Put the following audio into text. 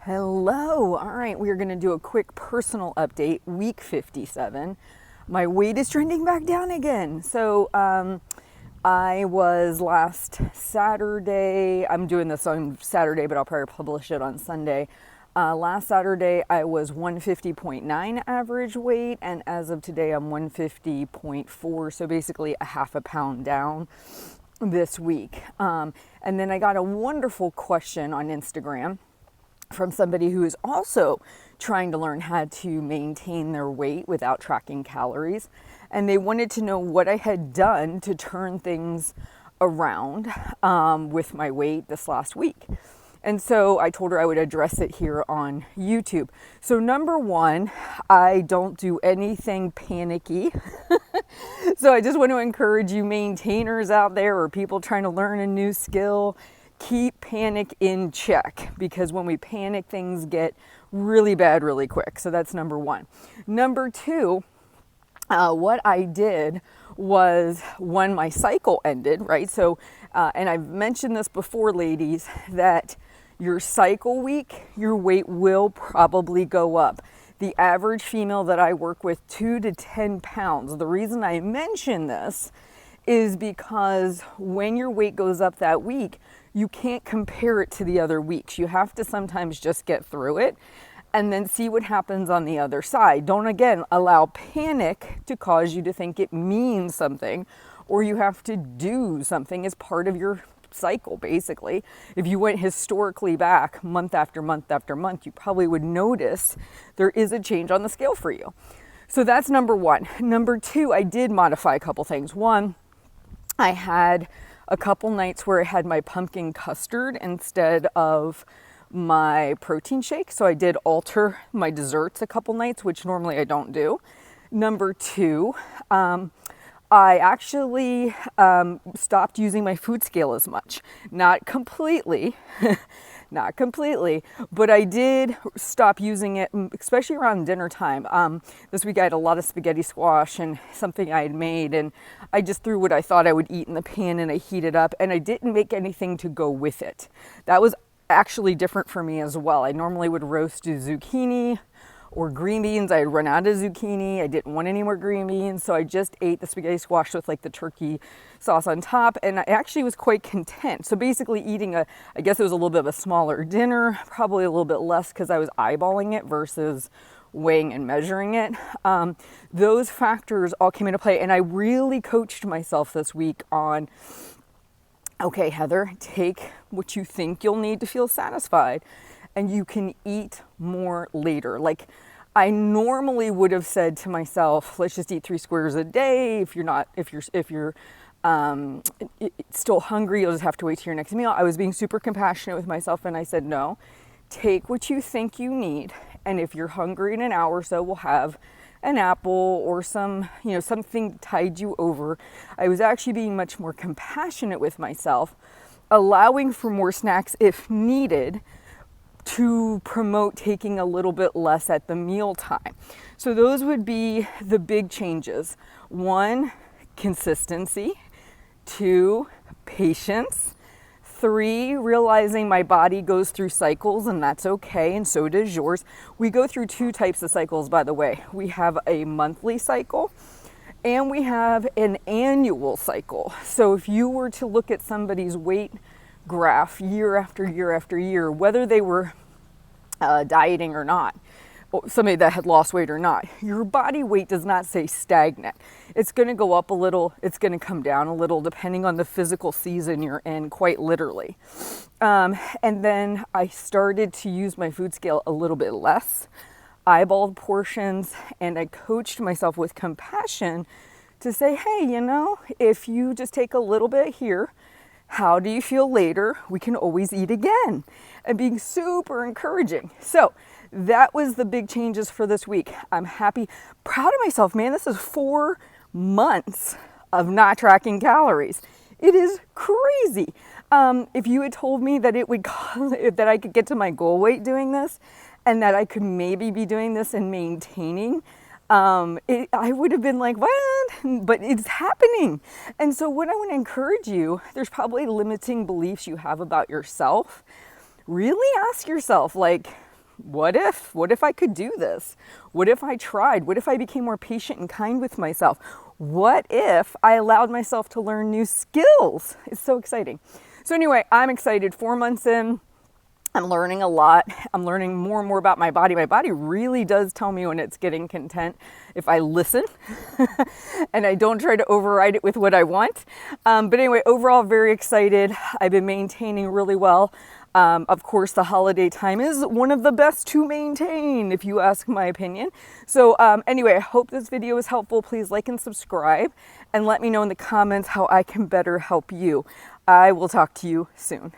Hello. All right, we are going to do a quick personal update, week 57. My weight is trending back down again. I was last Saturday, I'm doing this on Saturday, but I'll probably publish it on Sunday. Last Saturday, I was 150.9 average weight, and as of today, I'm 150.4, so basically a half a pound down this week. And then I got a wonderful question on Instagram from somebody who is also trying to learn how to maintain their weight without tracking calories. And they wanted to know what I had done to turn things around with my weight this last week. And so I told her I would address it here on YouTube. So number one, I don't do anything panicky. So I just want to encourage you maintainers out there or people trying to learn a new skill, keep panic in check, because when we panic, things get really bad really quick. So that's number one. Number two, what I did was when my cycle ended, right? So, and I've mentioned this before, ladies, that your cycle week, your weight will probably go up. The average female that I work with, 2 to 10 pounds. The reason I mention this is because when your weight goes up that week, you can't compare it to the other weeks. You have to sometimes just get through it and then see what happens on the other side. Don't, again, allow panic to cause you to think it means something or you have to do something as part of your cycle, basically. If you went historically back month after month after month, you probably would notice there is a change on the scale for you. So that's number one. Number two, I did modify a couple things. One, I had a couple nights where I had my pumpkin custard instead of my protein shake. So I did alter my desserts a couple nights, which normally I don't do. Number two, I actually stopped using my food scale as much. Not completely, but I did stop using it, especially around dinner time. This week I had a lot of spaghetti squash and something I had made, and I just threw what I thought I would eat in the pan and I heated up, and I didn't make anything to go with it. That was actually different for me as well. I normally would roast a zucchini or green beans. I had run out of zucchini. I didn't want any more green beans, so I just ate the spaghetti squash with like the turkey sauce on top, and I actually was quite content. So basically eating I guess it was a little bit of a smaller dinner, probably a little bit less because I was eyeballing it versus weighing and measuring it. Those factors all came into play, and I really coached myself this week on, okay, Heather, take what you think you'll need to feel satisfied, and you can eat more later. Like, I normally would have said to myself, let's just eat 3 squares a day. If you're still hungry, you'll just have to wait till your next meal. I was being super compassionate with myself, and I said, no, take what you think you need. And if you're hungry in an hour or so, we'll have an apple or something to tide you over. I was actually being much more compassionate with myself, allowing for more snacks if needed, to promote taking a little bit less at the meal time. So those would be the big changes. 1, consistency. 2, patience. 3, realizing my body goes through cycles, and that's okay, and so does yours. We go through 2 types of cycles, by the way. We have a monthly cycle and we have an annual cycle. So if you were to look at somebody's weight graph year after year after year, whether they were dieting or not, somebody that had lost weight or not, your body weight does not stay stagnant. It's going to go up a little, it's going to come down a little, depending on the physical season you're in, quite literally. And then I started to use my food scale a little bit less, eyeballed portions, and I coached myself with compassion to say, hey, if you just take a little bit here, how do you feel later? We can always eat again. And being super encouraging. So that was the big changes for this week. I'm happy, proud of myself, man. This is 4 months of not tracking calories. It is crazy. If you had told me that that I could get to my goal weight doing this, and that I could maybe be doing this and maintaining, I would have been like, what? But it's happening. And so what I want to encourage you, there's probably limiting beliefs you have about yourself. Really ask yourself, like, what if I could do this? What if I tried? What if I became more patient and kind with myself? What if I allowed myself to learn new skills? It's so exciting. So anyway, I'm excited. 4 months in, I'm learning a lot. I'm learning more and more about my body. My body really does tell me when it's getting content if I listen and I don't try to override it with what I want. But anyway, overall, very excited. I've been maintaining really well. Of course, the holiday time is one of the best to maintain, if you ask my opinion. So anyway, I hope this video is helpful. Please like and subscribe and let me know in the comments how I can better help you. I will talk to you soon.